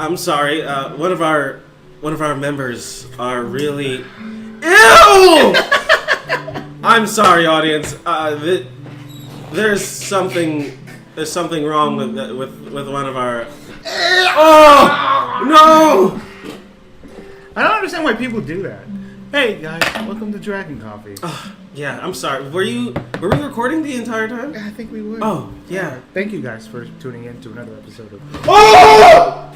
I'm sorry. One of our members are really. Ew! I'm sorry, audience. There's something wrong with one of our. Oh no! I don't understand why people do that. Hey guys, welcome to Dragon Coffee. Yeah, I'm sorry. Were we recording the entire time? I think we would. Oh, yeah. Thank you guys for tuning in to another episode of. Oh!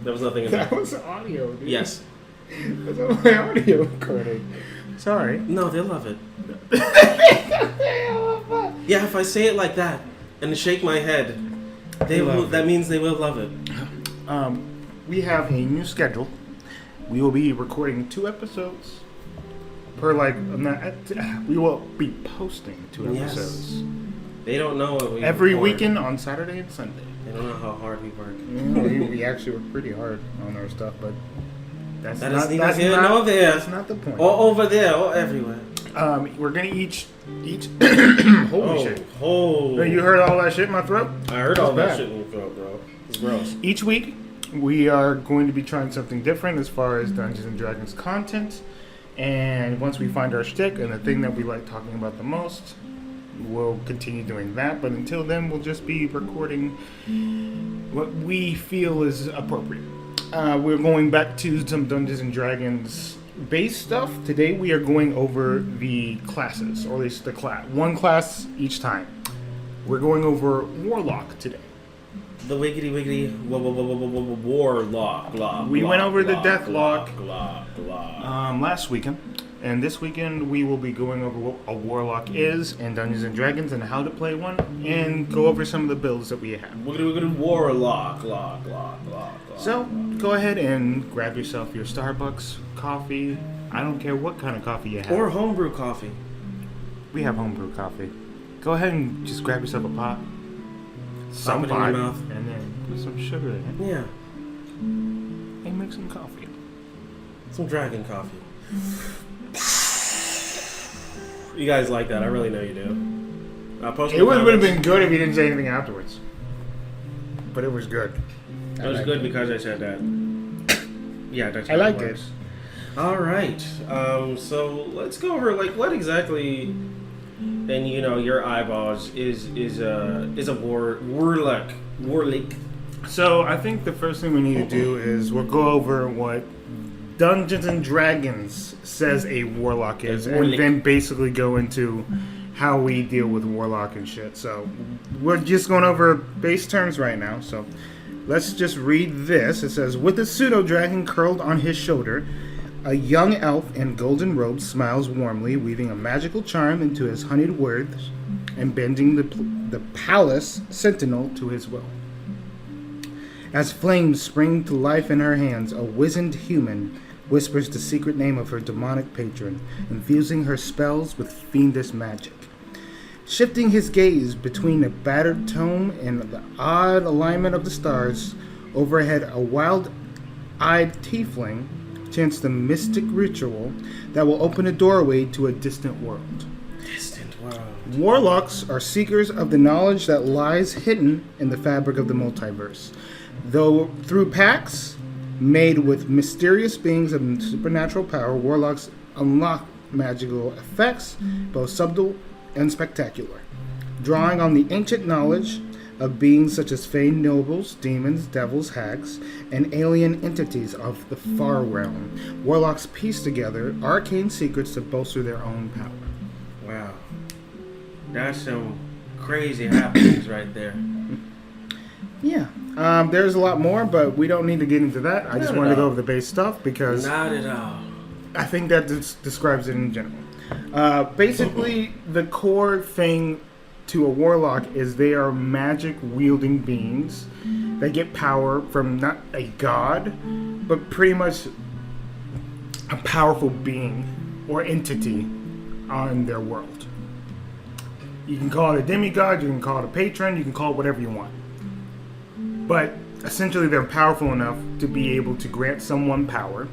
There was nothing in there. That was audio, dude. Yes. That's only audio recording. Sorry. No, they love it. Yeah, if I say it like that and shake my head, that means they will love it. We have a new schedule. We will be recording 2 episodes per we will be posting 2 episodes. Yes. They don't know what we every record. Weekend on Saturday and Sunday. They don't know how hard we work. We actually work pretty hard on our stuff, but that's That not is neither here nor there. That's not the point. Or over there, or everywhere. We're gonna each holy shit. Oh. You heard all that shit in my throat? I heard all that shit in your throat, bro. It's gross. Each week, we are going to be trying something different as far as Dungeons and Dragons content. And once we find our shtick and the thing that we like talking about the most, we'll continue doing that. But until then, we'll just be recording what we feel is appropriate. We're going back to some Dungeons and Dragons base stuff. Today, we are going over the classes, or at least one class each time. We're going over Warlock today. The wiggity wiggity warlock. We went over the Deathlock Lock. last weekend, and this weekend we will be going over what a Warlock is in Dungeons and Dragons and how to play one, and go over some of the builds that we have. Wiggity wiggity warlock. Lock. So go ahead and grab yourself your Starbucks coffee. I don't care what kind of coffee you have. Or homebrew coffee. We have homebrew coffee. Go ahead and just grab yourself a pot. Some Pop it in your mouth. And then put some sugar in it. Yeah. And make some coffee. Some dragon coffee. You guys like that. I really know you do. It would have been good if you didn't say anything afterwards. But it was good. It was good because I said that. Yeah, that's I like it. All right. So let's go over what exactly, in your eyeballs is a warlock. So I think the first thing we need to do is we'll go over what Dungeons and Dragons says a warlock is, and then basically go into how we deal with warlock and shit. So we're just going over base terms right now. So let's just read this. It says, with a pseudo-dragon curled on his shoulder, a young elf in golden robes smiles warmly, weaving a magical charm into his honeyed words and bending the palace sentinel to his will. As flames spring to life in her hands, a wizened human whispers the secret name of her demonic patron, infusing her spells with fiendish magic. Shifting his gaze between a battered tome and the odd alignment of the stars, overhead a wild-eyed tiefling chants the mystic ritual that will open a doorway to a distant world. Warlocks are seekers of the knowledge that lies hidden in the fabric of the multiverse. Though through pacts made with mysterious beings of supernatural power, warlocks unlock magical effects, both subtle and spectacular, drawing on the ancient knowledge of beings such as fey nobles, demons, devils, hags, and alien entities of the far realm. Warlocks piece together arcane secrets to bolster their own power. Wow. That's some crazy happenings right there. Yeah. There's a lot more, but we don't need to get into that. I just wanted to go over the base stuff because not at all. I think that describes it in general. Basically, the core thing to a warlock is they are magic-wielding beings that get power from not a god, but pretty much a powerful being or entity on their world. You can call it a demigod, you can call it a patron, you can call it whatever you want. But essentially they're powerful enough to be able to grant someone power,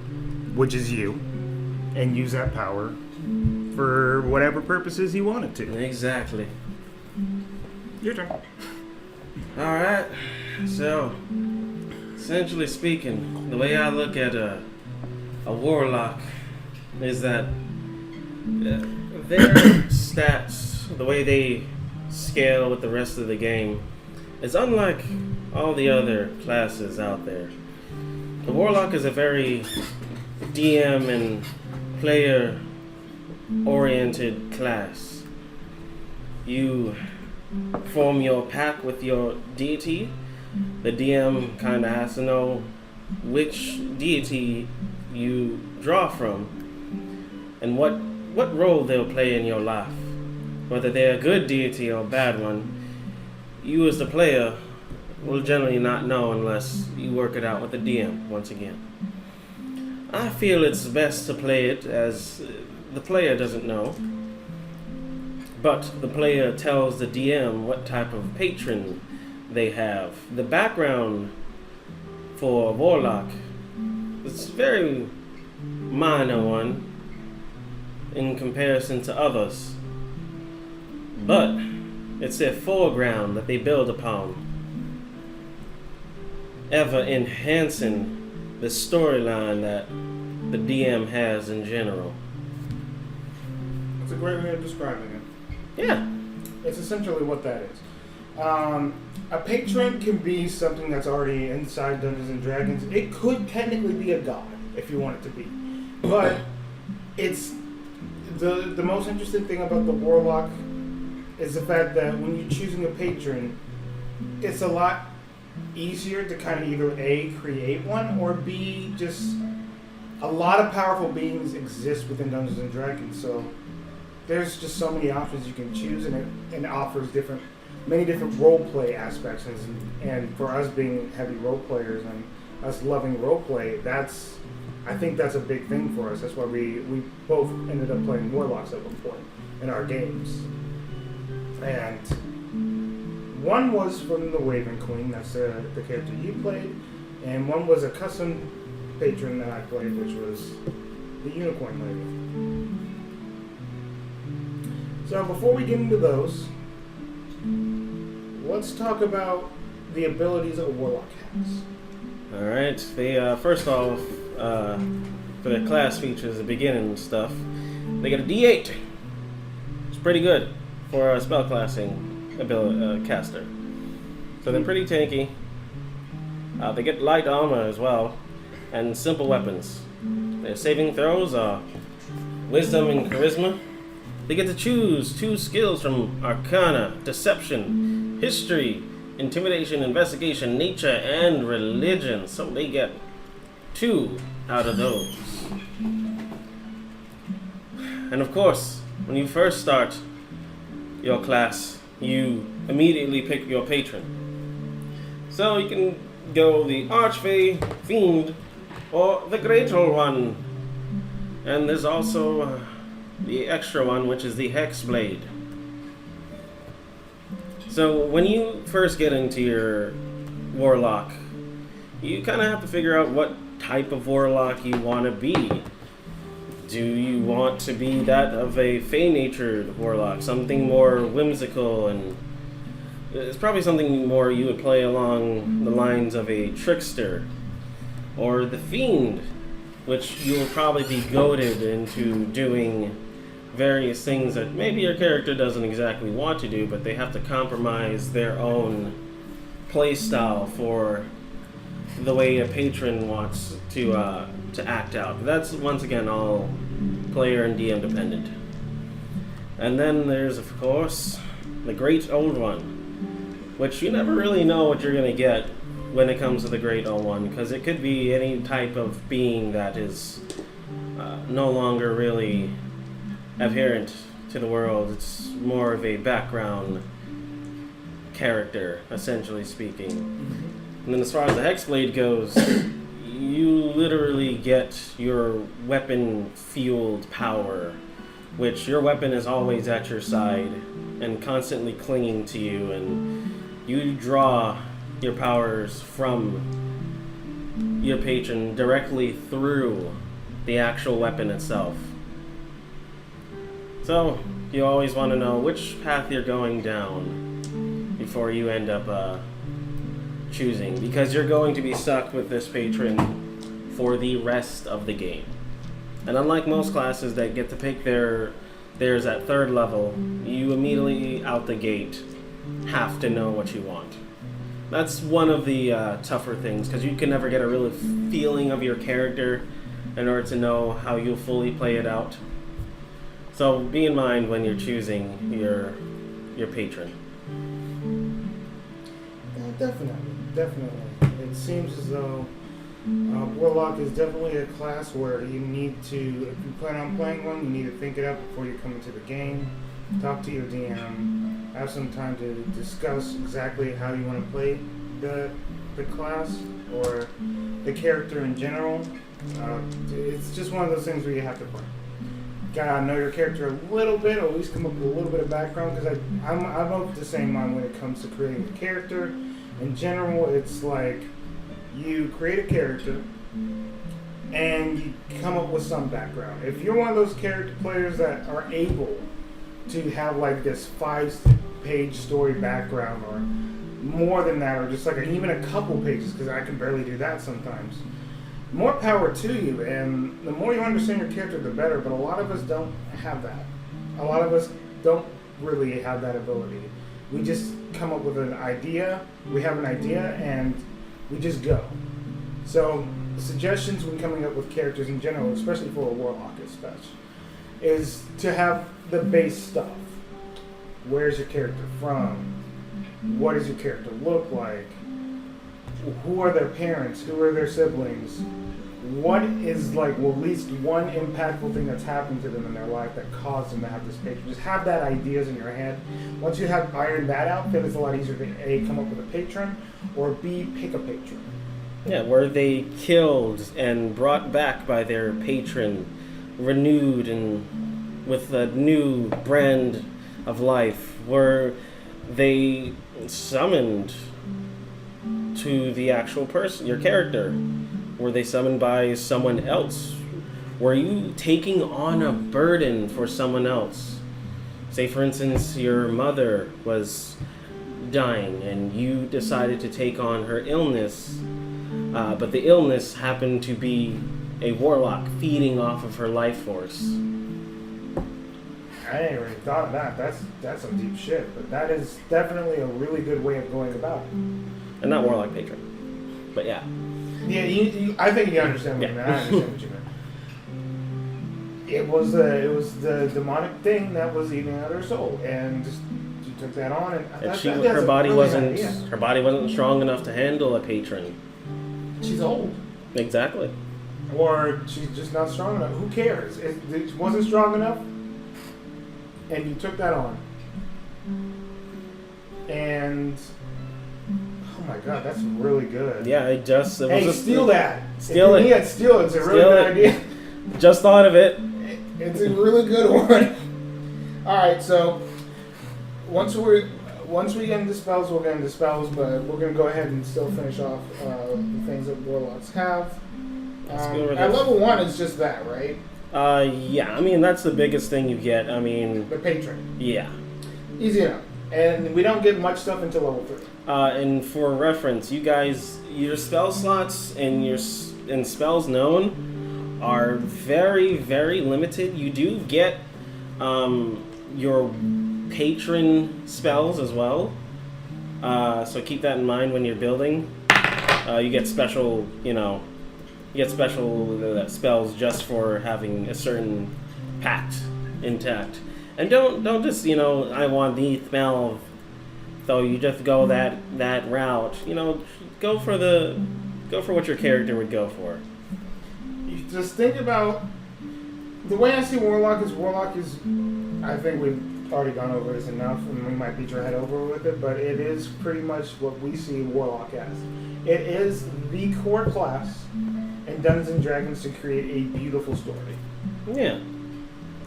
which is you, and use that power for whatever purposes you want it to. Exactly. Your turn. Alright. So Essentially speaking, the way I look at a warlock is that their stats, the way they scale with the rest of the game, is unlike all the other classes out there. The warlock is a very DM and player oriented class. You form your pack with your deity. The DM kind of has to know which deity you draw from and what role they'll play in your life. Whether they're a good deity or a bad one, you as the player will generally not know unless you work it out with the DM once again. I feel it's best to play it as the player doesn't know, but the player tells the DM what type of patron they have. The background for Warlock is a very minor one in comparison to others, but it's their foreground that they build upon, ever enhancing the storyline that the DM has in general. That's a great way of describing it. Yeah. It's essentially what that is. A patron can be something that's already inside Dungeons and Dragons. It could technically be a god if you want it to be, but it's the most interesting thing about the Warlock is the fact that when you're choosing a patron, it's a lot easier to kind of either A, create one, or B, just a lot of powerful beings exist within Dungeons and Dragons. So there's just so many options you can choose, and it offers many different role play aspects. And for us being heavy role players and us loving role play, I think that's a big thing for us. That's why we both ended up playing Warlocks at one point in our games. And one was from the Raven Queen, that's the character you played, and one was a custom patron that I played, which was the Unicorn Lady. So before we get into those, let's talk about the abilities that a Warlock has. Alright, they, first off, for the class features, the beginning stuff, they get a D8. It's pretty good for a spellclassing caster. So they're pretty tanky. They get light armor as well, and simple weapons. Their saving throws are wisdom and charisma. They get to choose 2 skills from Arcana, Deception, History, Intimidation, Investigation, Nature, and Religion. So they get 2 out of those. And of course, when you first start your class, you immediately pick your patron. So you can go the Archfey, Fiend, or the Great Old One. And there's also the extra one, which is the Hexblade. So when you first get into your Warlock, you kind of have to figure out what type of Warlock you want to be. Do you want to be that of a Fey-natured Warlock, something more whimsical, and it's probably something more you would play along the lines of a Trickster, or the Fiend, which you will probably be goaded into doing various things that maybe your character doesn't exactly want to do, but they have to compromise their own playstyle for the way a patron wants to act out. But that's, once again, all player and DM dependent. And then there's, of course, the Great Old One, which you never really know what you're going to get when it comes to the Great Old One, because it could be any type of being that is no longer really adherent to the world. It's more of a background character, essentially speaking. And then as far as the Hexblade goes, you literally get your weapon-fueled power, which your weapon is always at your side and constantly clinging to you, and you draw your powers from your patron directly through the actual weapon itself. So you always want to know which path you're going down before you end up choosing, because you're going to be stuck with this patron for the rest of the game. And unlike most classes that get to pick theirs at 3rd level, you immediately out the gate have to know what you want. That's one of the tougher things, because you can never get a real feeling of your character in order to know how you'll fully play it out. So be in mind when you're choosing your patron. Definitely. It seems as though Warlock is definitely a class where you need to, if you plan on playing one, you need to think it up before you come into the game. Talk to your DM, have some time to discuss exactly how you want to play the class or the character in general. It's just one of those things where you have to play. Gotta know your character a little bit, or at least come up with a little bit of background, because I'm of the same mind when it comes to creating a character. In general, it's like you create a character and you come up with some background. If you're one of those character players that are able to have like this 5-page story background, or more than that, or just like even a couple pages, because I can barely do that sometimes, more power to you. And the more you understand your character, the better. But a lot of us don't have that. A lot of us don't really have that ability. We just come up with an idea, we have an idea, and we just go. So, suggestions when coming up with characters in general, especially for a Warlock is to have the base stuff. Where's your character from? What does your character look like? Who are their parents? Who are their siblings? What is like, well, at least one impactful thing that's happened to them in their life that caused them to have this patron? Just have that ideas in your head. Once you have ironed that out, then it's a lot easier to A, come up with a patron, or B, pick a patron. Yeah, were they killed and brought back by their patron, renewed and with a new brand of life? Were they summoned to the actual person, your character? Were they summoned by someone else? Were you taking on a burden for someone else? Say, for instance, your mother was dying and you decided to take on her illness, but the illness happened to be a warlock feeding off of her life force. I ain't really thought of that. That's some deep shit, but that is definitely a really good way of going about it. And not warlock patron, but yeah. Yeah, I think you understand what you meant. I understand what you meant. It was the demonic thing that was eating out her soul, and just she took that on, and her body wasn't strong enough to handle a patron. She's old. Exactly. Or she's just not strong enough. Who cares? It wasn't strong enough, and you took that on. And oh my god, that's really good. Yeah, steal that. Steal it. Yeah, steal it. It's a really good idea. Just thought of it. It's a really good one. All right, so once we get into spells, we'll get into spells, but we're gonna go ahead and still finish off the things that Warlocks have. At level 1, it's just that, right? Yeah. I mean, that's the biggest thing you get. I mean, the patron. Yeah. Easy enough, and we don't get much stuff until level 3. And for reference, you guys, your spell slots and spells known are very, very limited. You do get your patron spells as well. So keep that in mind when you're building. You get special, spells just for having a certain pact intact. And don't just, I want the spell. So you just go that route. Go for what your character would go for. You just think about the way I see Warlock is I think we've already gone over this enough, and we might beat your head over with it, but it is pretty much what we see Warlock as. It is the core class in Dungeons & Dragons to create a beautiful story. Yeah.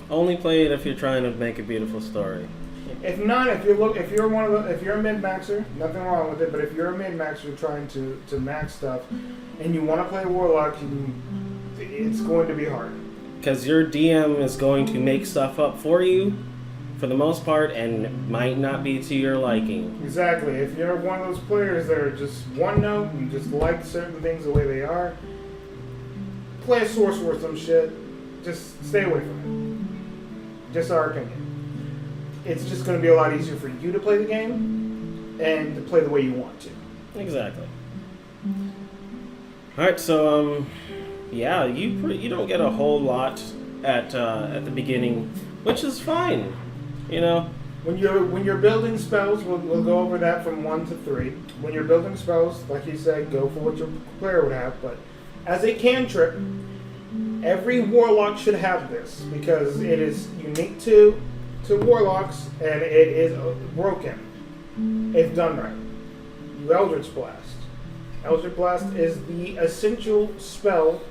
Only play it if you're trying to make a beautiful story. If not, if you're a mid-maxer, nothing wrong with it, but if you're a mid-maxer trying to max stuff, and you want to play Warlock, it's going to be hard. Because your DM is going to make stuff up for you for the most part and might not be to your liking. Exactly. If you're one of those players that are just one note and just like certain things the way they are, play a sorcerer or some shit. Just stay away from it. Just our opinion. It's just going to be a lot easier for you to play the game and to play the way you want to. Exactly. All right, so yeah, you don't get a whole lot at the beginning, which is fine, you know. When you're building spells, we'll go over that from 1 to 3. When you're building spells, like you said, go for what your player would have. But as a cantrip, every warlock should have this because it is unique to warlocks and it is broken if done right. Eldritch Blast. Eldritch Blast is the essential spell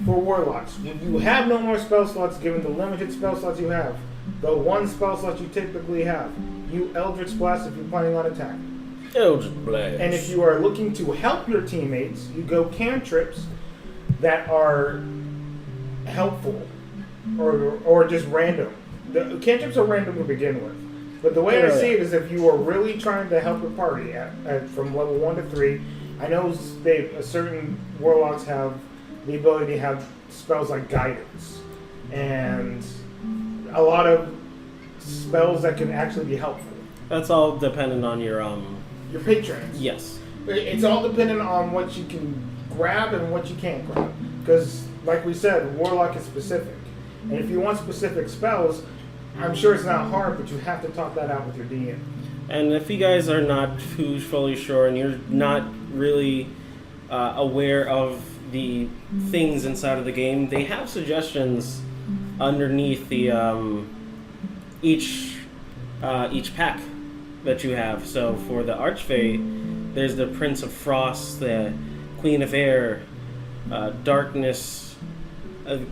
for warlocks. When you have no more spell slots, given the limited spell slots you have, the one spell slot you typically have, you Eldritch Blast if you're planning on attacking. Eldritch Blast. And if you are looking to help your teammates, you go cantrips that are helpful or just random. The cantrips are random to begin with. But the way I see it is if you are really trying to help a party from level 1 to 3, I know certain warlocks have the ability to have spells like guidance and a lot of spells that can actually be helpful. That's all dependent on your patrons. Yes. It's all dependent on what you can grab and what you can't grab. Because, like we said, Warlock is specific. And if you want specific spells, I'm sure it's not hard, but you have to talk that out with your DM. And if you guys are not too fully sure and you're not really aware of the things inside of the game, they have suggestions underneath the each pack that you have. So for the Archfey, there's the Prince of Frost, the Queen of Air, Darkness,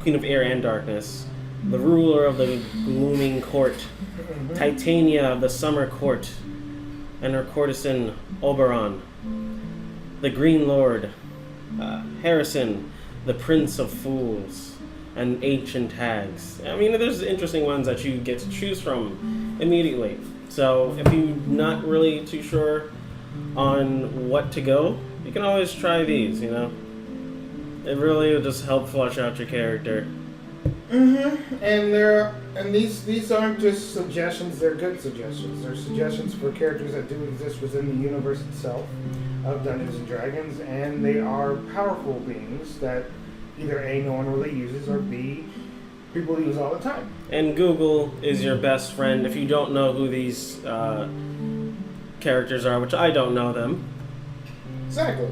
Queen of Air and Darkness, the Ruler of the Glooming Court, Titania of the Summer Court, and her courtesan Oberon, the Green Lord, Harrison, the Prince of Fools, and Ancient Hags. I mean, there's interesting ones that you get to choose from immediately. So if you're not really too sure on what to go, you can always try these, you know? It really will just help flush out your character. And these aren't just suggestions, they're good suggestions. They're suggestions for characters that do exist within the universe itself of Dungeons and Dragons, and they are powerful beings that either A, no one really uses, or B, people use all the time. And Google is your best friend if you don't know who these characters are, which I don't know them. Exactly.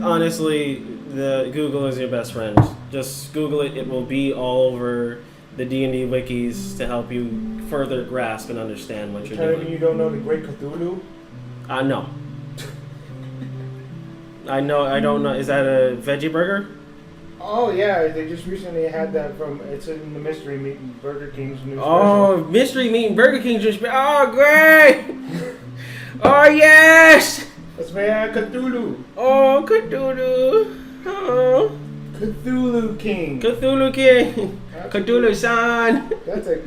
Honestly, Google is your best friend. Just Google it. It will be all over the D&D wikis to help you further grasp and understand what you're doing. Telling me you don't know the Great Cthulhu? No. I don't know. Is that a veggie burger? Oh, yeah. They just recently had that it's in the Mystery Meat and Burger King's new special. Oh, Mystery Meat and Burger King's new special. Oh, great! Oh, yes! That's Cthulhu. Oh, Cthulhu. Oh. Cthulhu King. Cthulhu King. Cthulhu-san. That's a...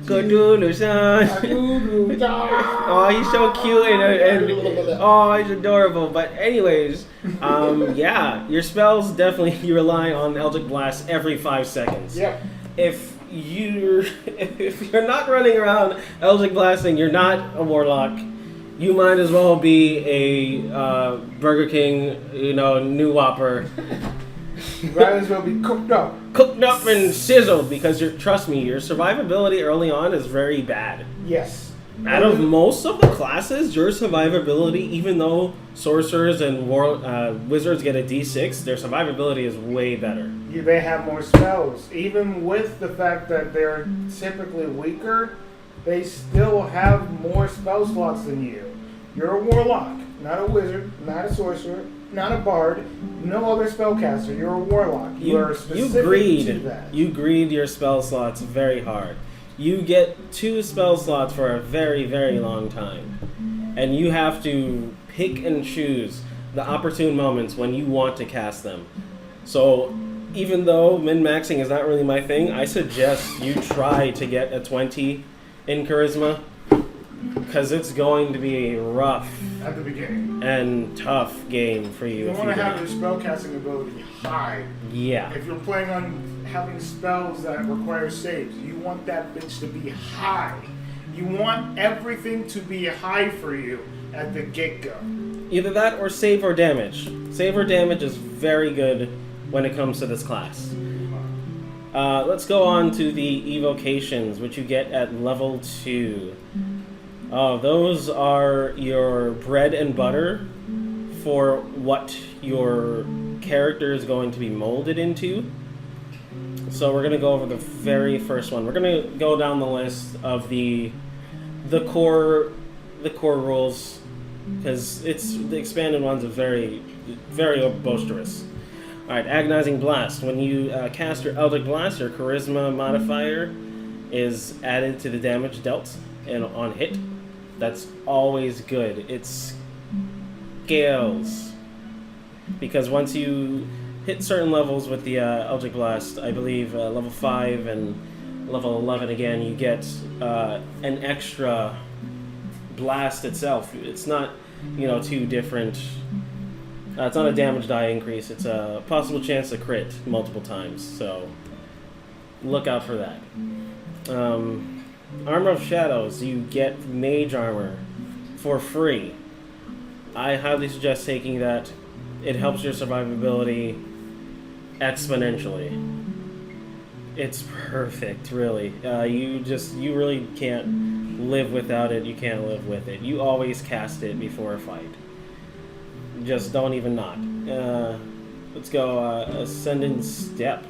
Cthulhu-san. Cthulhu-san. Oh, he's so cute and oh, he's adorable. But anyways, yeah, your spells definitely you rely on Eldritch Blast every 5 seconds. Yep. If you're not running around Eldritch Blasting, you're not a Warlock. You might as well be a Burger King, new Whopper. You might as well be cooked up and sizzled because trust me, your survivability early on is very bad. Yes. Out of most of the classes, your survivability, even though sorcerers and wizards get a D6, their survivability is way better. They have more spells. Even with the fact that they're typically weaker, they still have more spell slots than you. You're a warlock, not a wizard, not a sorcerer, not a bard, no other spellcaster. You're a warlock. You are specific to that. You greed your spell slots very hard. You get 2 spell slots for a very, very long time. And you have to pick and choose the opportune moments when you want to cast them. So even though min-maxing is not really my thing, I suggest you try to get a 20 in charisma, because it's going to be a rough at the beginning and tough game for you. You want to have your spellcasting ability high. Yeah. If you're planning on having spells that require saves, you want that bitch to be high. You want everything to be high for you at the get-go. Either that or save or damage. Save or damage is very good when it comes to this class. Let's go on to the evocations, which you get at level 2. Those are your bread and butter for what your character is going to be molded into. So we're going to go over the very first one. We're going to go down the list of the core rules, because the expanded ones are very, very boisterous. Alright, Agonizing Blast. When you cast your Eldritch Blast, your Charisma modifier is added to the damage dealt and on hit. That's always good. It scales. Because once you hit certain levels with the Eldritch Blast, I believe level 5 and level 11 again, you get an extra blast itself. It's not, two different... it's not a damage die increase. It's a possible chance to crit multiple times. So look out for that. Armor of Shadows. You get Mage Armor for free. I highly suggest taking that. It helps your survivability exponentially. It's perfect, really. You really can't live without it. You can't live with it. You always cast it before a fight. Just don't even not. Let's go Ascendant Step.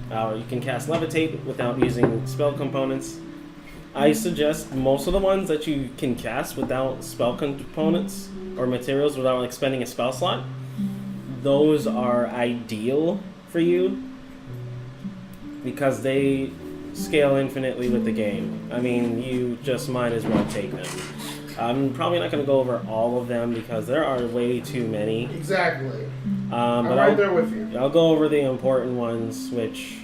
You can cast Levitate without using spell components. I suggest most of the ones that you can cast without spell components or materials without expending a spell slot, those are ideal for you because they scale infinitely with the game. I mean, you just might as well take them. I'm probably not going to go over all of them because there are way too many. Exactly. I'm right there with you. I'll go over the important ones, which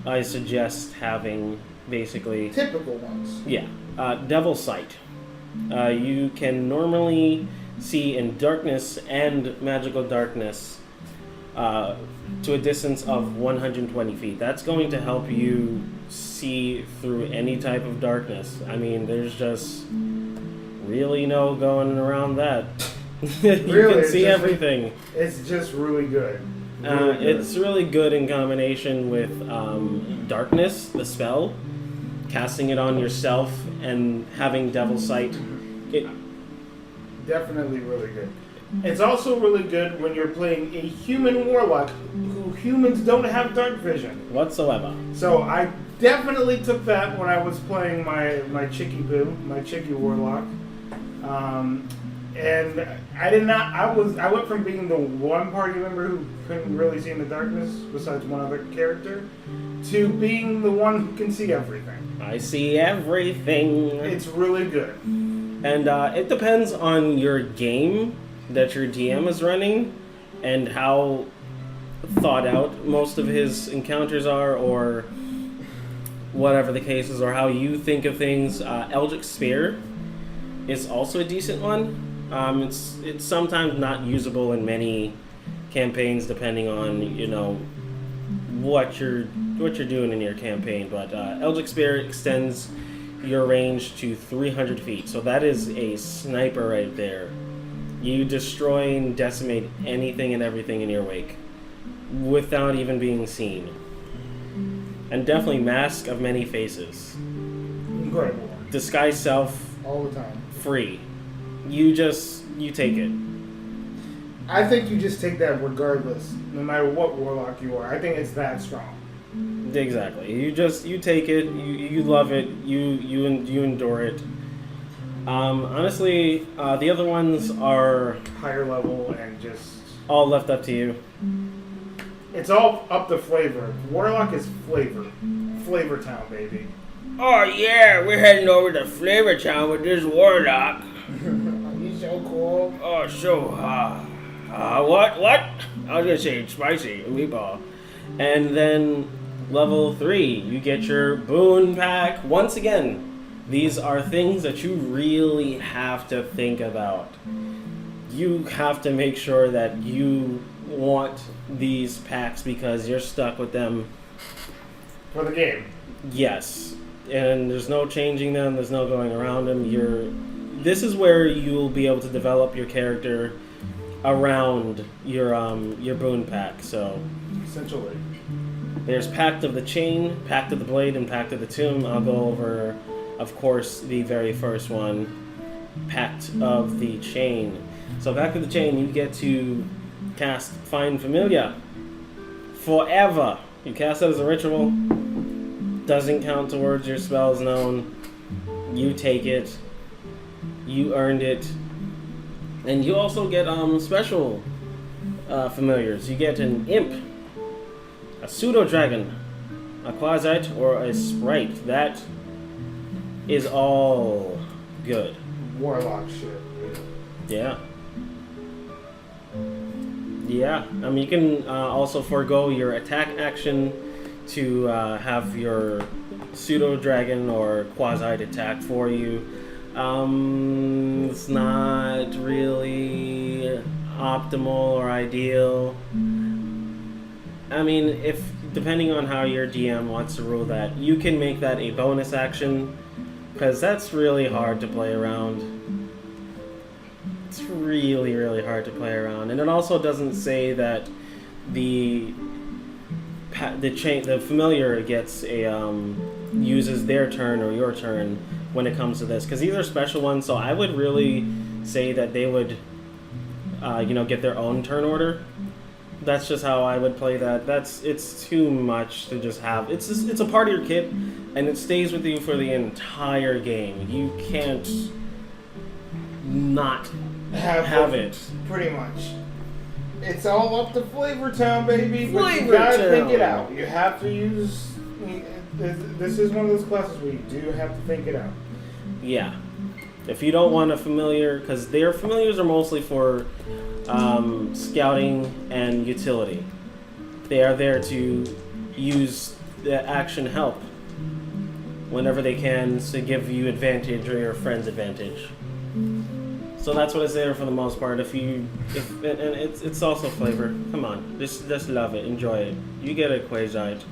I suggest having, basically. Typical ones. Yeah. Devil's Sight. You can normally see in darkness and magical darkness to a distance of 120 feet. That's going to help you see through any type of darkness. I mean, there's just really no going around that. You really, can see everything. It's just really good. Really good. It's really good in combination with darkness, the spell, casting it on yourself, and having Devil's Sight. Definitely really good. It's also really good when you're playing a human warlock who humans don't have dark vision whatsoever. So I definitely took that when I was playing my Chicky Boo, my Chicky warlock. And I went from being the one party member who couldn't really see in the darkness besides one other character to being the one who can see everything. I see everything. It's really good. And it depends on your game that your DM is running and how thought out most of his encounters are, or whatever the case is, or how you think of things. Eldritch Spear is also a decent one. It's sometimes not usable in many campaigns, depending on what you're doing in your campaign. But Eldritch Spear extends your range to 300 feet, so that is a sniper right there. You destroy and decimate anything and everything in your wake without even being seen. And definitely Mask of Many Faces. Incredible. Disguise Self. All the time. Free. You take it. I think you just take that regardless, no matter what warlock you are. I think it's that strong. Exactly. You take it. You love it. You endure it. Honestly, the other ones are higher level and just all left up to you. It's all up to flavor. Warlock is flavor. Flavor Town, baby. Oh yeah, we're heading over to Flavor Town with this Warlock. He's so cool. Oh, so what? I was gonna say spicy meatball. And then level 3, you get your boon pack once again. These are things that you really have to think about. You have to make sure that you want these packs because you're stuck with them. For the game. Yes. And there's no changing them, there's no going around them. This is where you'll be able to develop your character around your boon pack. So essentially. There's Pact of the Chain, Pact of the Blade, and Pact of the Tomb. I'll go over, of course, the very first one, Pact of the Chain. So Pact of the Chain, you get to cast Find Familiar forever. You cast it as a ritual. Doesn't count towards your spells known. You take it. You earned it. And you also get special familiars. You get an imp, a pseudo-dragon, a quasite, or a sprite. That is all good. Warlock shit. Yeah. Yeah. I mean, you can also forego your attack action to have your pseudo-dragon or quasite attack for you. It's not really optimal or ideal. I mean, if depending on how your DM wants to rule that, you can make that a bonus action, because that's really hard to play around. It's really, really hard to play around, and it also doesn't say that the familiar gets a uses their turn or your turn when it comes to this, because these are special ones. So I would really say that they would, get their own turn order. That's just how I would play that. It's too much to just have. It's a part of your kit, and it stays with you for the entire game. You can't not have it. Pretty much. It's all up to Flavor Town, baby. But you Flavor gotta Town. think it out. You have to use. This is one of those classes where you do have to think it out. Yeah. If you don't want a familiar, because their familiars are mostly for scouting and utility. They are there to use the action help whenever they can to give you advantage or your friends advantage. So that's what it's there for the most part. And it's also flavor. Come on, just love it, enjoy it. You get a quasite,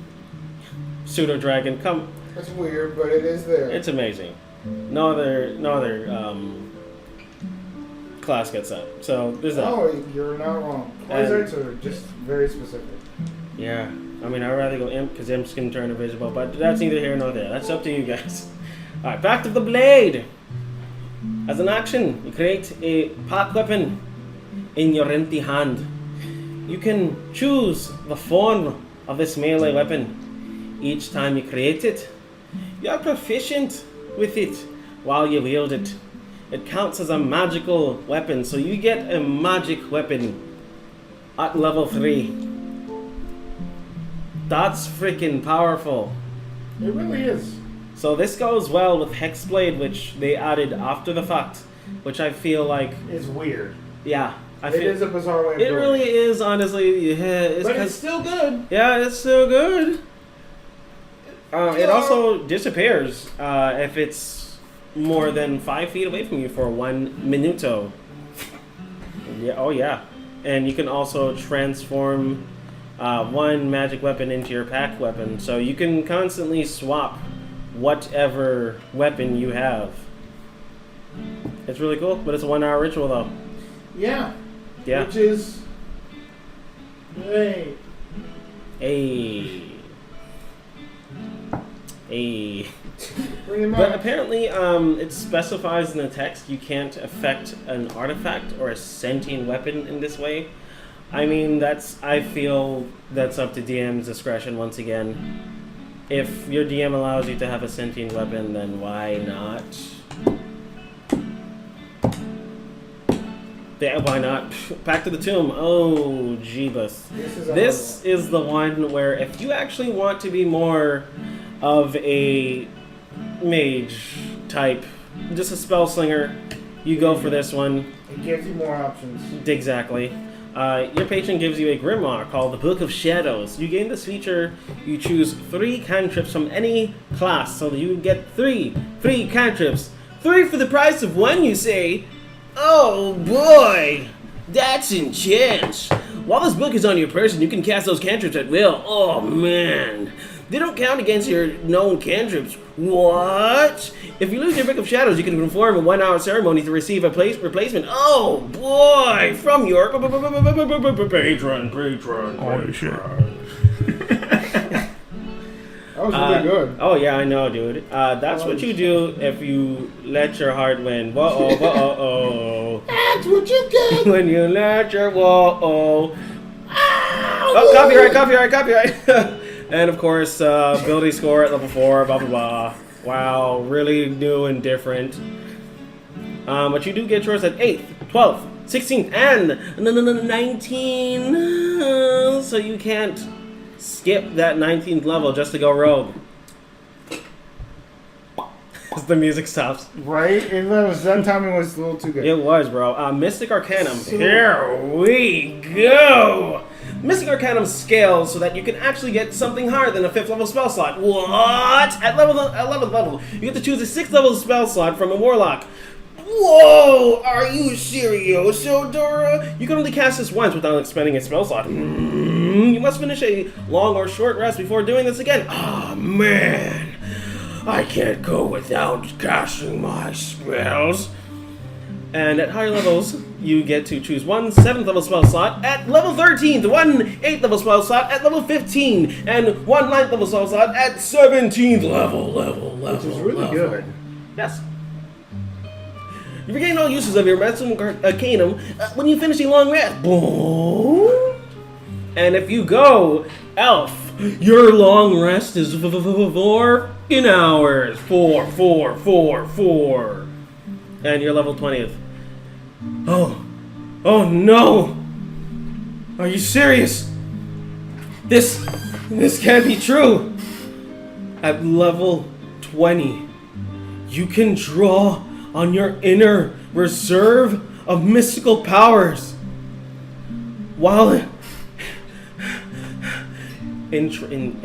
pseudo dragon. Come. That's weird, but it is there. It's amazing. No other class gets that. So there's that. Oh, you're not wrong. Quasites are just very specific. Yeah, I mean, I'd rather go imp because imps can turn invisible, but that's neither here nor there. That's up to you guys. All right, Pact of the Blade. As an action, you create a pack weapon in your empty hand. You can choose the form of this melee weapon. Each time you create it, you are proficient with it while you wield it. It counts as a magical weapon, so you get a magic weapon at level 3. That's freaking powerful. It really is. So this goes well with Hexblade, which they added after the fact, which I feel like... It's weird. Yeah. It is a bizarre way of doing it. It really is, honestly. Yeah, but it's still good. Yeah, it's still good. It also disappears if it's more than 5 feet away from you for 1 minuto. Yeah. Oh, yeah. And you can also transform one magic weapon into your pack weapon, so you can constantly swap whatever weapon you have. It's really cool, but it's a 1-hour ritual though. Yeah. Yeah. Which is... Hey. But apparently, it specifies in the text you can't affect an artifact or a sentient weapon in this way. I mean, I feel that's up to DM's discretion once again. If your DM allows you to have a sentient weapon, then why not? Yeah, why not? Back to the tomb. Oh, Jeebus. This is the one where if you actually want to be more of a mage type, just a spell slinger, you go for this one. It gives you more options. Exactly. Your patron gives you a grimoire called the Book of Shadows. You gain this feature, you choose 3 cantrips from any class, so that you get 3 free cantrips. 3 for the price of 1, you say? Oh boy, that's intense. While this book is on your person, you can cast those cantrips at will. Oh man, they don't count against your known cantrips. What? If you lose your Book of Shadows, you can perform a 1-hour ceremony to receive a replacement. Oh boy, from your patron. Holy shit. That was really good. Oh yeah, I know, dude. That's what you do if you let your heart win. Whoa. That's what you get. When you let your whoa. Oh, copyright. And of course, ability score at level 4, blah blah blah. Wow, really new and different. But you do get yours at 8th, 12th, 16th, and 19. So you can't skip that 19th level just to go rogue. The music stops. Right? That timing was a little too good. It was, bro. Mystic Arcanum. Here we go. Mystic Arcanum scales so that you can actually get something higher than a 5th level spell slot. What? At 11th level, you get to choose a 6th level spell slot from a Warlock. Whoa! Are you serious, Dora? You can only cast this once without expending a spell slot. You must finish a long or short rest before doing this again. Ah, man. I can't go without casting my spells. And at higher levels, you get to choose 1 7th level spell slot at level 13, 1 8th level spell slot at level 15, and 1 9th level spell slot at 17th level. Which is really good. Yes. You regain all uses of your Mesmer Arcanum when you finish a long rest. Boom. And if you go Elf, your long rest is 4 hours. 4. And you're level 20th. Oh no! Are you serious? This can't be true. At level 20, you can draw on your inner reserve of mystical powers while entreating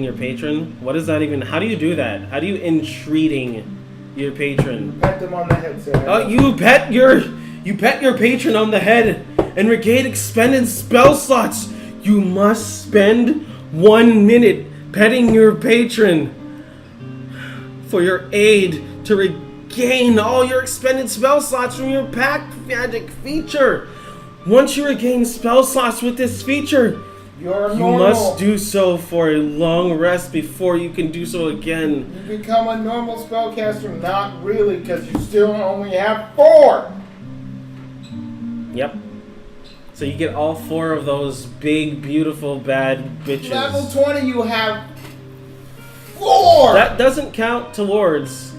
your patron. What is that even? How do you do that? How do you entreating your patron? Pet them on the head, sir. You pet your patron on the head and regain expended spell slots. You must spend 1 minute petting your patron for your aid to regain all your expended spell slots from your pact magic feature. Once you regain spell slots with this feature, you must do so for a long rest before you can do so again. You become a normal spellcaster, not really, because you still only have 4. Yep. So you get all 4 of those big, beautiful, bad bitches. Level 20, you have 4! That doesn't count towards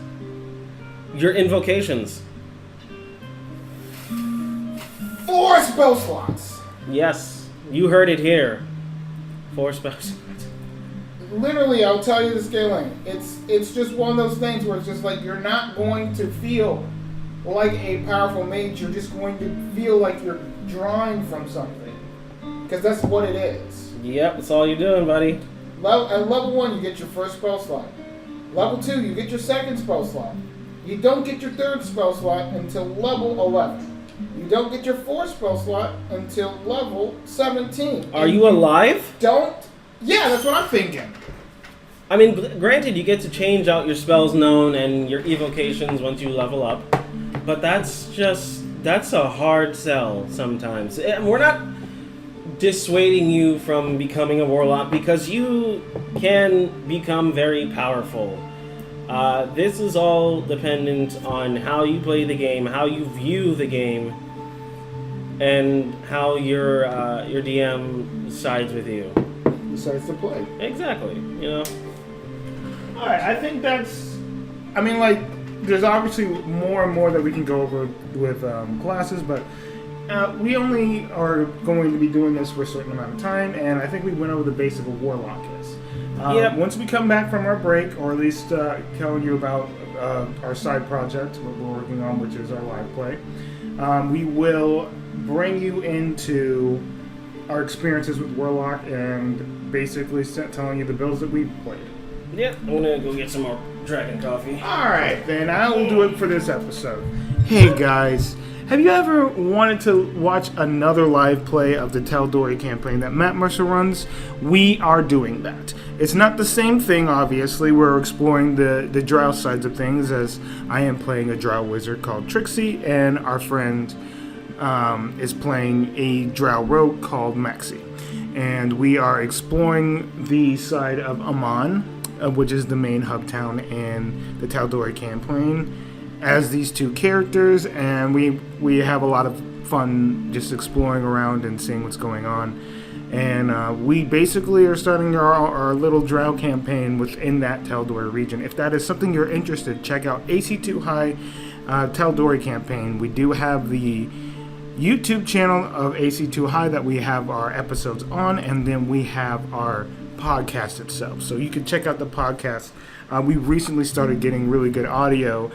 your invocations. 4 spell slots! Yes, you heard it here. 4 spell slots. Literally, I'll tell you the scaling. It's just one of those things where it's just like you're not going to feel like a powerful mage. You're just going to feel like you're drawing from something. Because that's what it is. Yep, that's all you're doing, buddy. At level 1, you get your first spell slot. Level 2, you get your second spell slot. You don't get your third spell slot until level 11. You don't get your fourth spell slot until level 17. Are you alive? Yeah, that's what I'm thinking. I mean, granted, you get to change out your spells known and your evocations once you level up. But that's a hard sell sometimes. We're not dissuading you from becoming a warlock because you can become very powerful. This is all dependent on how you play the game, how you view the game, and how your DM sides with you. Decides to play. Exactly. You know. All right, I think that's. I mean, like, there's obviously more and more that we can go over with classes, but we only are going to be doing this for a certain amount of time, and I think we went over the base of a warlock is. Yep. Once we come back from our break, or at least telling you about our side project, what we're working on, which is our live play, We will bring you into our experiences with Warlock and basically telling you the builds that we've played. Yep, I'm gonna go get some more dragon coffee. Alright, then I will do it for this episode. Hey guys, have you ever wanted to watch another live play of the Tal'Dorei campaign that Matt Mercer runs? We are doing that. It's not the same thing, obviously. We're exploring the drow sides of things, as I am playing a drow wizard called Trixie, and our friend is playing a drow rogue called Maxi. And we are exploring the side of Amon, which is the main hub town in the Tal'Dorei campaign, as these two characters, and we have a lot of fun just exploring around and seeing what's going on. And we basically are starting our little drow campaign within that Tal'Dorei region. If that is something you're interested in, check out AC2 High Tal'Dorei campaign. We do have the YouTube channel of AC2 High that we have our episodes on, and then we have our podcast itself. So you can check out the podcast. We recently started getting really good audio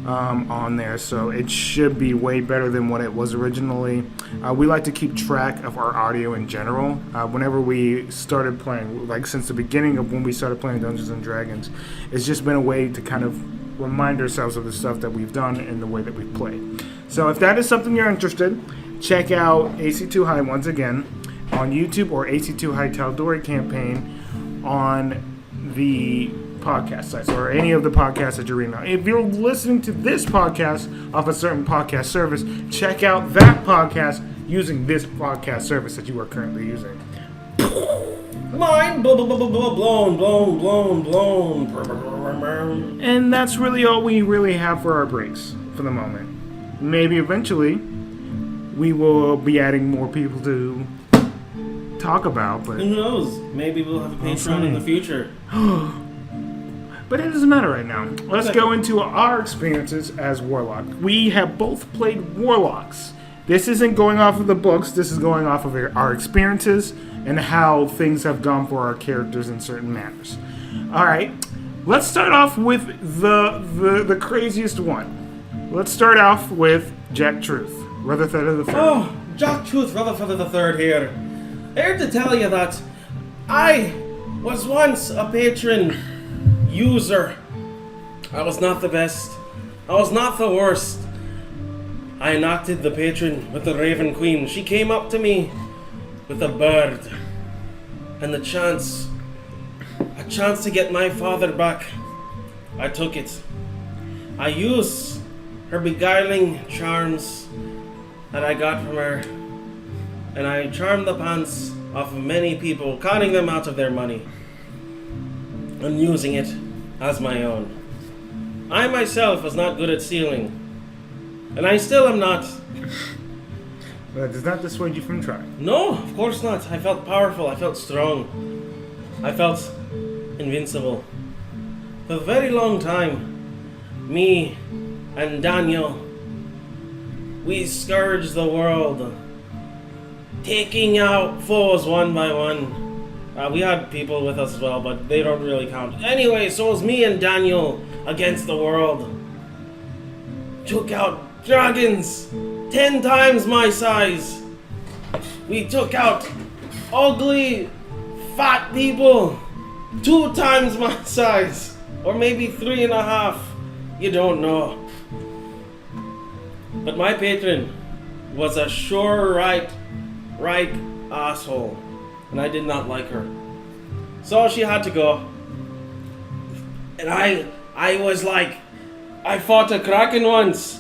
on there, so it should be way better than what it was originally. We like to keep track of our audio in general. Whenever we started playing, like since the beginning of when we started playing Dungeons and Dragons, it's just been a way to kind of remind ourselves of the stuff that we've done and the way that we've played. So if that is something you're interested, check out AC2 High once again on YouTube, or AC2 High Tal'Dorei campaign on the podcast sites, or any of the podcasts that you're reading on. If you're listening to this podcast off a certain podcast service, check out that podcast using this podcast service that you are currently using. Mind blown. And that's really all we really have for our breaks for the moment. Maybe eventually we will be adding more people to talk about, but who knows? Maybe we'll have a Patron in the future. But it doesn't matter right now. Let's go into our experiences as Warlock. We have both played Warlocks. This isn't going off of the books. This is going off of our experiences and how things have gone for our characters in certain manners. All right, let's start off with the craziest one. Let's start off with Jack Truth, Rutherford III. Oh, Jack Truth, Rutherford III here. Here to tell you that I was once a patron user. I was not the best. I was not the worst. I enacted the patron with the Raven Queen. She came up to me with a bird and a chance to get my father back. I took it. I used her beguiling charms that I got from her, and I charmed the pants off of many people, conning them out of their money and using it as my own. I myself was not good at stealing, and I still am not. But that does not dissuade you from trying. No, of course not. I felt powerful. I felt strong. I felt invincible. For a very long time, me and Daniel, we scourged the world, taking out foes one by one. We had people with us as well, but they don't really count. Anyway, so it was me and Daniel against the world. Took out dragons 10 times my size. We took out ugly, fat people 2 times my size. Or maybe 3.5. You don't know. But my patron was a sure right asshole. And I did not like her. So she had to go. And I was like, I fought a kraken once.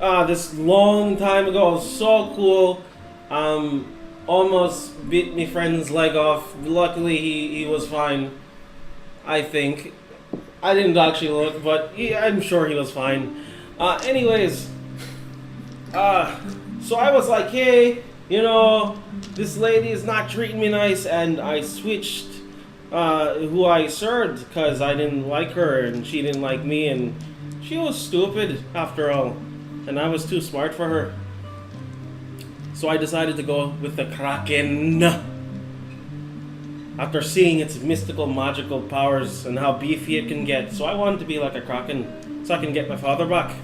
This long time ago. It was so cool. Almost bit my friend's leg off. Luckily he was fine. I think. I didn't actually look, but I'm sure he was fine. Anyways. So I was like, hey, you know, this lady is not treating me nice, and I switched who I served because I didn't like her and she didn't like me, and she was stupid after all, and I was too smart for her. So I decided to go with the Kraken after seeing its mystical, magical powers and how beefy it can get. So I wanted to be like a Kraken so I can get my father back.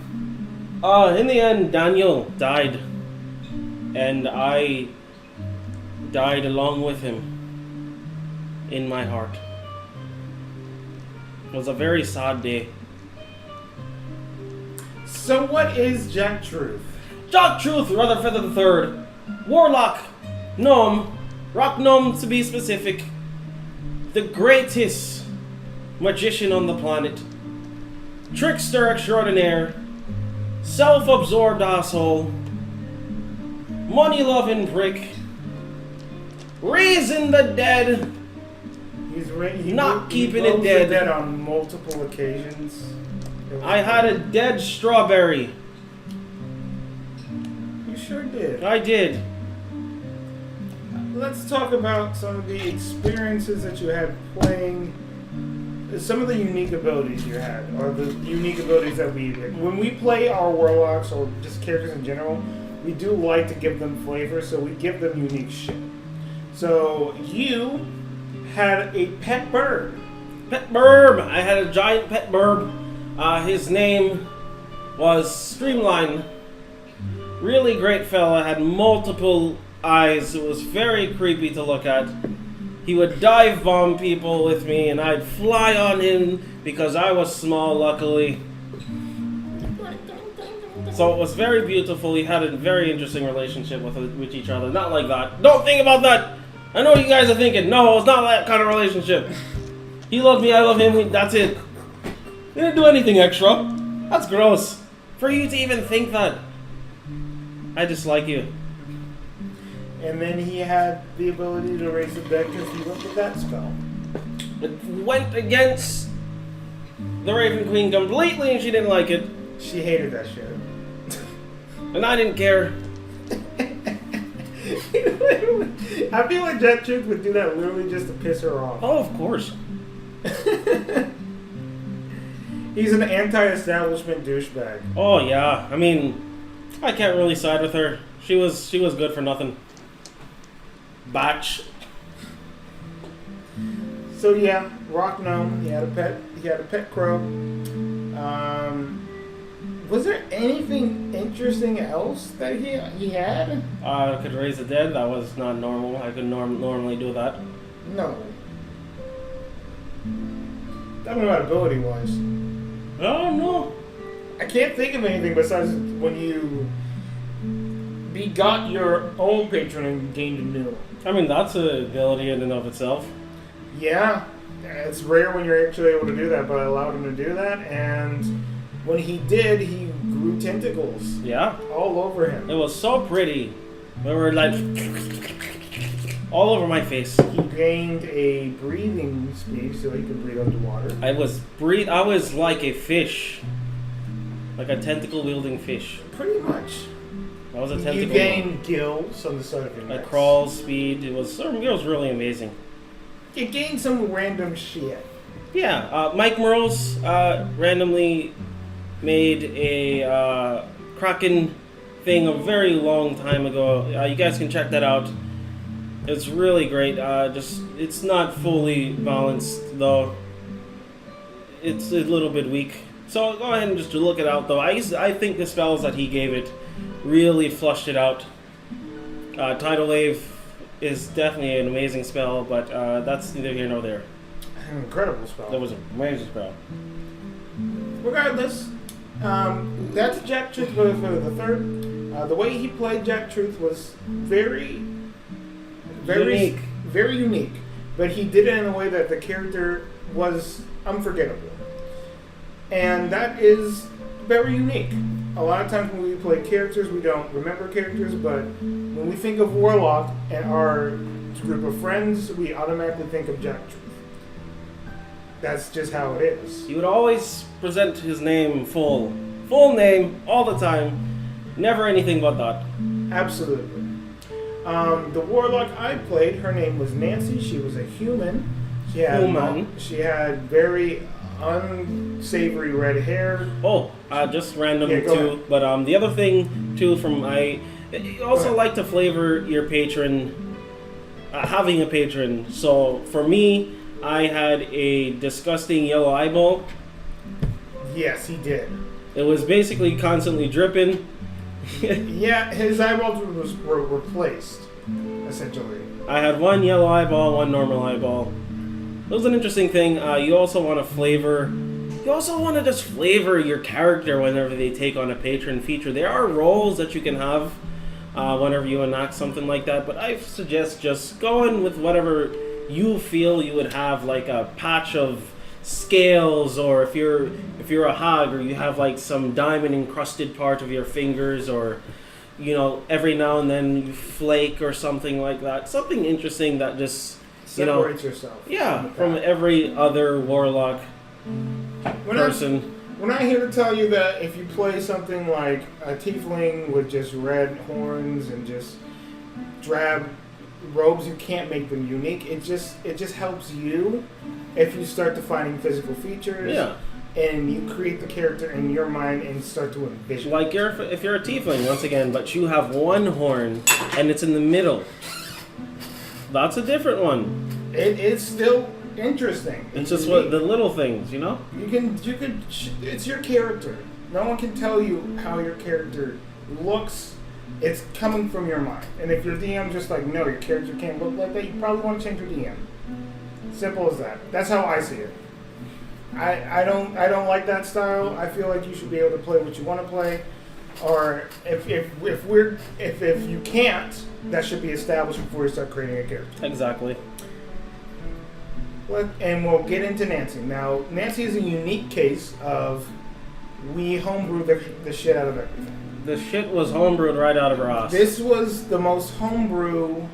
In the end, Daniel died. And I died along with him. In my heart. It was a very sad day. So what is Jack Truth? Jack Truth, Rutherford III. Warlock. Gnome. Rock Gnome to be specific. The greatest magician on the planet. Trickster extraordinaire. Self-absorbed asshole. Money-loving prick. Raising the dead. Not keeping it dead. Dead on multiple occasions. I had a dead strawberry. You sure did. I did. Let's talk about some of the experiences that you had playing. Some of the unique abilities you had, or the unique abilities that when we play our Warlocks or just characters in general, we do like to give them flavor, so we give them unique shit. So you had a pet bird. Pet bird. I had a giant pet bird. His name was Streamline. Really great fella. Had multiple eyes. It was very creepy to look at. He would dive bomb people with me, and I'd fly on him because I was small, luckily. So it was very beautiful. We had a very interesting relationship with each other. Not like that. Don't think about that. I know what you guys are thinking. No, it's not that kind of relationship. He loved me, I love him. That's it. We didn't do anything extra. That's gross. For you to even think that. I dislike you. And then he had the ability to raise the dead because he went with that spell. It went against the Raven Queen completely, and she didn't like it. She hated that shit. And I didn't care. I feel like Jack Truth would do that literally just to piss her off. Oh, of course. He's an anti-establishment douchebag. Oh yeah. I mean, I can't really side with her. She was good for nothing. Batch. So yeah, Rock Gnome. He had a pet. He had a pet crow. Was there anything interesting else that he had? I could raise the dead. That was not normal. I could normally do that. No. I don't know what ability was. Oh no. I can't think of anything besides when you begot your own patron and gained a new. I mean, that's an ability in and of itself. Yeah, it's rare when you're actually able to do that, but I allowed him to do that, and when he did, he grew tentacles. Yeah. All over him. It was so pretty. They were like all over my face. He gained a breathing speed so he could breathe underwater. I was like a fish. Like a tentacle wielding fish. Pretty much. I was a tentacle. You gained gills on the side of your neck. Like crawl speed. It was really amazing. You gained some random shit. Yeah, Mike Merles randomly made a Kraken thing a very long time ago. You guys can check that out. It's really great. It's not fully balanced though. It's a little bit weak. So go ahead and just look it out though. I think the spells that he gave it really flushed it out. Tidal Wave is definitely an amazing spell, but that's neither here nor there. An incredible spell. That was an amazing spell. Regardless, that's Jack Truth for the third. The way he played Jack Truth was very Unique. Very unique. But he did it in a way that the character was unforgettable. And that is very unique. A lot of times when we play characters, we don't remember characters, but when we think of Warlock and our group of friends, we automatically think of Jack Truth. That's just how it is. He would always present his name full name, all the time. Never anything but that. Absolutely. The Warlock I played, her name was Nancy. She was a human. She had very unsavory red hair. Oh, just random too. Ahead. But the other thing too, you also like to flavor your patron, having a patron. So for me, I had a disgusting yellow eyeball. Yes, he did. It was basically constantly dripping. Yeah, his eyeballs were replaced, essentially. I had one yellow eyeball, one normal eyeball. It was an interesting thing. You also want to flavor. You also want to just flavor your character whenever they take on a patron feature. There are roles that you can have whenever you enact something like that, but I suggest just going with whatever you feel you would have, like a patch of scales, or if you're a hog, or you have like some diamond encrusted part of your fingers, or every now and then you flake or something like that. Something interesting that just separates yourself. Yeah, from every other warlock person. We're not here to tell you that if you play something like a tiefling with just red horns and just drab robes, you can't make them unique. It just helps you if you start defining physical features. Yeah. And you create the character in your mind and start to envision. Like if you're a tiefling, once again, but you have one horn and it's in the middle. That's a different one. It's still interesting. It's just what the little things, You can. It's your character. No one can tell you how your character looks. It's coming from your mind. And if your DM just like, no, your character can't look like that, you probably want to change your DM. Simple as that. That's how I see it. I don't like that style. I feel like you should be able to play what you want to play. Or if you can't, that should be established before you start creating a character. Exactly. And we'll get into Nancy. Now, Nancy is a unique case of we homebrew the shit out of everything. The shit was homebrewed right out of her ass. This was the most homebrew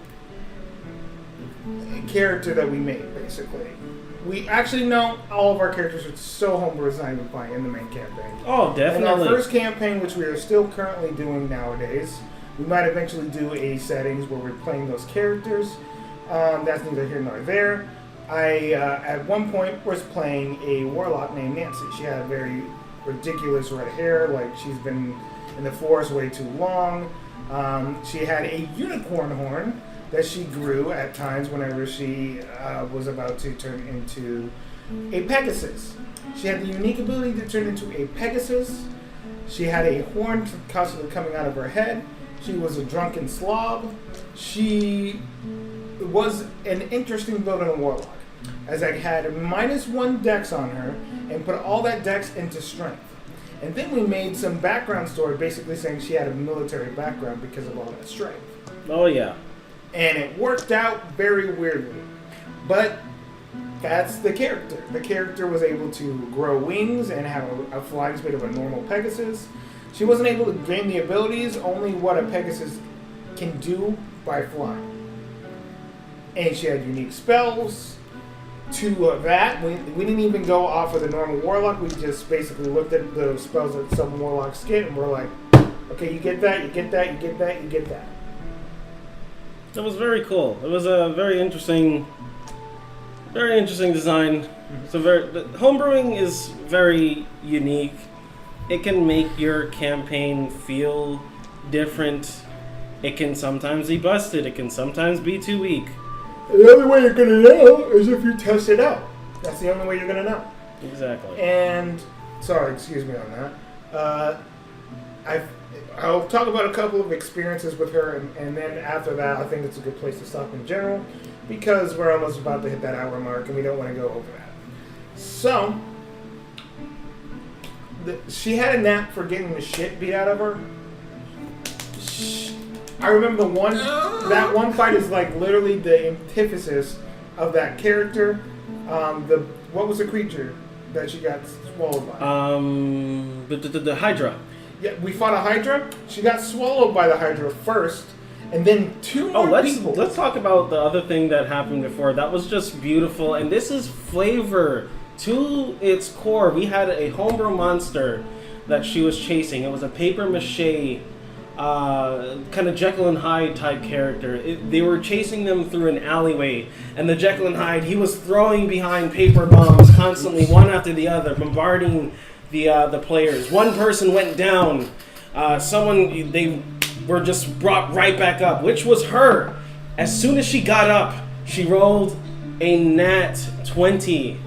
character that we made, basically. We actually know all of our characters are so homebrew it's not even funny in the main campaign. Oh, definitely. In our first campaign, which we are still currently doing nowadays, we might eventually do a settings where we're playing those characters. That's neither here nor there. I, at one point, was playing a warlock named Nancy. She had very ridiculous red hair, like she's been in the forest way too long. She had a unicorn horn that she grew at times whenever she was about to turn into a Pegasus. She had the unique ability to turn into a Pegasus. She had a horn constantly coming out of her head. She was a drunken slob. She was an interesting build in a warlock, as I had -1 dex on her and put all that dex into strength. And then we made some background story basically saying she had a military background because of all that strength. Oh, yeah. And it worked out very weirdly. But that's the character. The character was able to grow wings and have a flying speed of a normal Pegasus. She wasn't able to gain the abilities, only what a Pegasus can do by flying. And she had unique spells. To that, we didn't even go off of the normal warlock. We just basically looked at the spells that some warlocks get, and we're like, okay, you get that, you get that, you get that, you get that. It was very cool. It was a very interesting design. So homebrewing is very unique. It can make your campaign feel different. It can sometimes be busted. It can sometimes be too weak. The only way you're going to know is if you test it out. That's the only way you're going to know. Exactly. And, sorry, excuse me on that. I'll talk about a couple of experiences with her, and then after that, I think it's a good place to stop in general, because we're almost about to hit that hour mark, and we don't want to go over that. So, she had a knack for getting the shit beat out of her. I remember that one fight is like literally the antithesis of that character. What was the creature that she got swallowed by? The Hydra. Yeah, we fought a Hydra. She got swallowed by the Hydra first, and then two more people. Let's talk about the other thing that happened before. That was just beautiful, and this is flavor to its core. We had a homebrew monster that she was chasing. It was a paper mache. Kind of Jekyll and Hyde type character. They were chasing them through an alleyway, and the Jekyll and Hyde, he was throwing behind paper bombs constantly, one after the other, bombarding the players. One person went down. They were just brought right back up, which was her. As soon as she got up, she rolled a nat 20.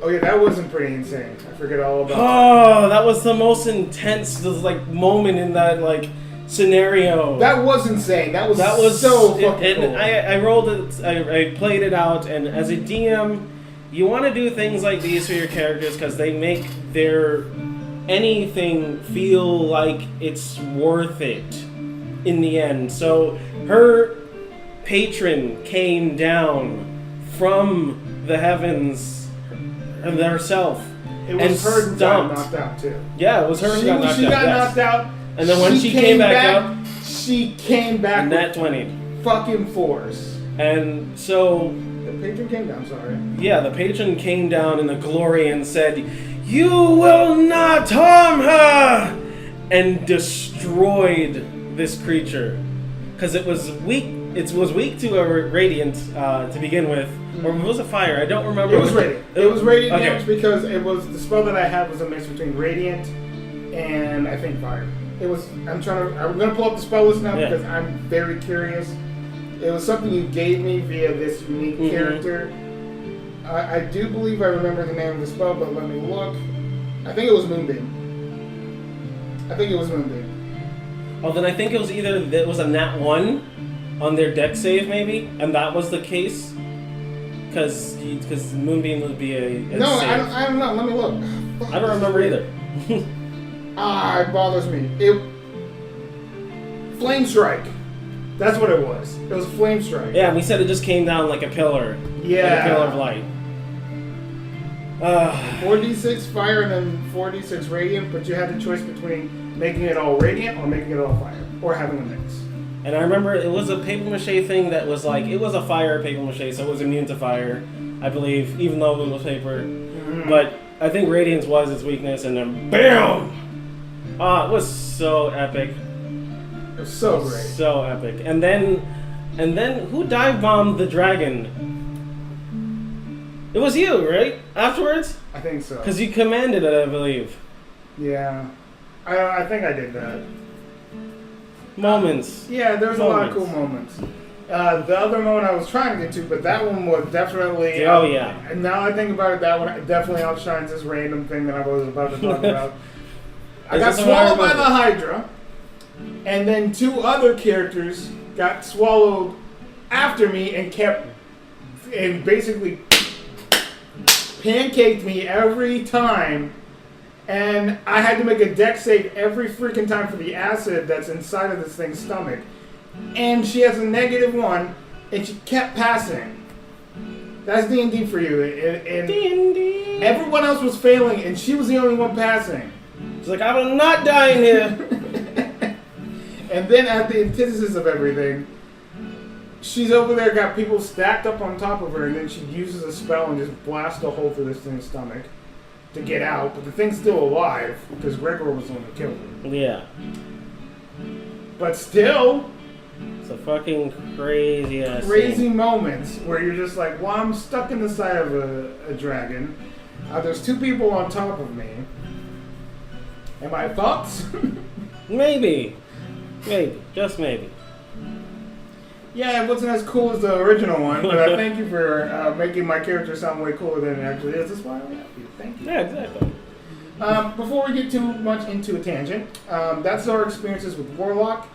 Oh yeah, that wasn't pretty insane. I forget all about. Oh, that was the most intense moment in that scenario. That was insane. That was so fucking cool. I rolled it. I played it out, and as a DM, you want to do things like these for your characters because they make their anything feel like it's worth it in the end. So her patron came down from the heavens herself. It was her who got knocked out too. Yeah, it was her who got knocked out. She got knocked out. And then when she came back up, she came back with that 20 fucking force. And so the patron came down. Sorry. Yeah, the patron came down in the glory and said, "You will not harm her," and destroyed this creature because it was weak. It was weak to a radiant to begin with, or was it fire? I don't remember. It was radiant. It was radiant okay. damage because it was the spell that I had was a mix between radiant and I think fire. It was. I'm gonna pull up the spell list now because I'm very curious. It was something you gave me via this unique character. I do believe I remember the name of the spell, but let me look. I think it was Moonbeam. Oh, then I think it was either it was a nat 1 on their deck save maybe, and that was the case. Because Moonbeam would be a no, save. I don't know. Let me look. I don't remember either. It bothers me. Flame Strike. That's what it was. It was Flame Strike. Yeah, we said it just came down like a pillar. Yeah. Like a pillar of light. 4d6 fire and then 4d6 radiant, but you had the choice between making it all radiant or making it all fire, or having a mix. And I remember it was a paper mache thing that was it was a fire paper mache, so it was immune to fire, I believe, even though it was paper. Mm-hmm. But I think radiance was its weakness, and then BAM! It was so epic. It was so great. So epic. And then who dive bombed the dragon? It was you, right? Afterwards? I think so. Because you commanded it, I believe. Yeah. I think I did that. Moments. Yeah, there's a lot of cool moments. The other moment I was trying to get to, but that one was definitely... Oh, yeah. And now I think about it, that one definitely outshines this random thing that I was about to talk about. I got swallowed by the Hydra, and then 2 other characters got swallowed after me and basically pancaked me every time, and I had to make a dex save every freaking time for the acid that's inside of this thing's stomach. And she has a -1, and she kept passing. That's D&D for you. And D&D. Everyone else was failing, and she was the only one passing. She's like, I will not die in here. And then at the antithesis of everything, she's over there, got people stacked up on top of her, and then she uses a spell and just blasts a hole through this thing's stomach to get out. But the thing's still alive because Gregor was the one who killed her. Yeah. But still, it's a fucking crazy ass crazy moments where you're just like, well, I'm stuck in the side of a dragon. There's 2 people on top of me. Am I thoughts? Maybe. Just maybe. Yeah, it wasn't as cool as the original one, but I thank you for making my character sound way cooler than it actually is. That's why I'm happy. Thank you. Yeah, exactly. Before we get too much into a tangent, that's our experiences with Warlock.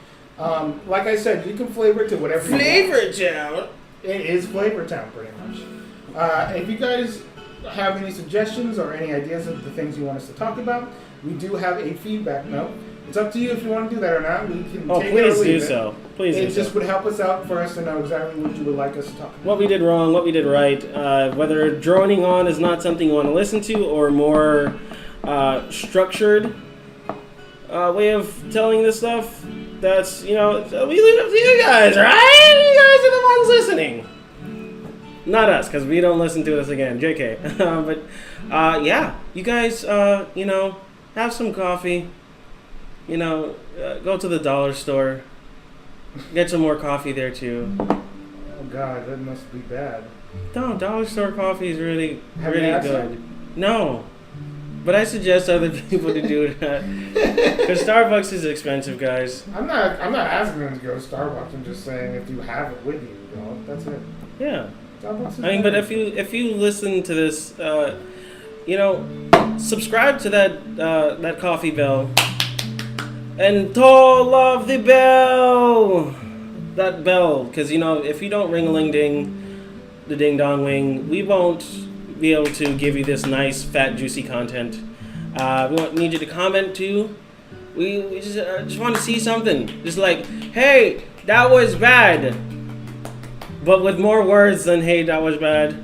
Like I said, you can flavor it to whatever you want. Flavor Town? It is Flavor Town, pretty much. If you guys have any suggestions or any ideas of the things you want us to talk about, we do have a feedback note. It's up to you if you want to do that or not. We can take it or leave it. Please do so. It just would help us out for us to know exactly what you would like us to talk about. What we did wrong, what we did right. Whether droning on is not something you want to listen to, or more structured way of telling this stuff. That's, we leave it up to you guys, right? You guys are the ones listening. Not us, because we don't listen to this again. JK. Yeah, you guys, have some coffee. Go to the dollar store. Get some more coffee there, too. Oh, God, that must be bad. No, dollar store coffee is really Have you had good. some? No. But I suggest other people to do that. Because Starbucks is expensive, guys. I'm not asking them to go to Starbucks. I'm just saying if you have it with you, that's it. Yeah. Starbucks is But if you listen to this, subscribe to that coffee bell. And toll of the bell! That bell, because, if you don't ring-a-ling-ding, the ding-dong-wing, we won't be able to give you this nice, fat, juicy content. We need you to comment, too. We just want to see something. Just like, hey, that was bad. But with more words than, hey, that was bad.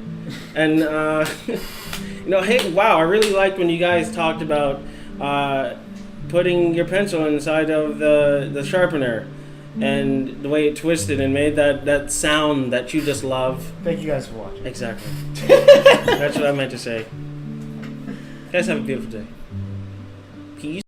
And, hey, wow, I really liked when you guys talked about putting your pencil inside of the sharpener. And the way it twisted and made that sound that you just love. Thank you guys for watching. Exactly. That's what I meant to say. You guys have a beautiful day. Peace.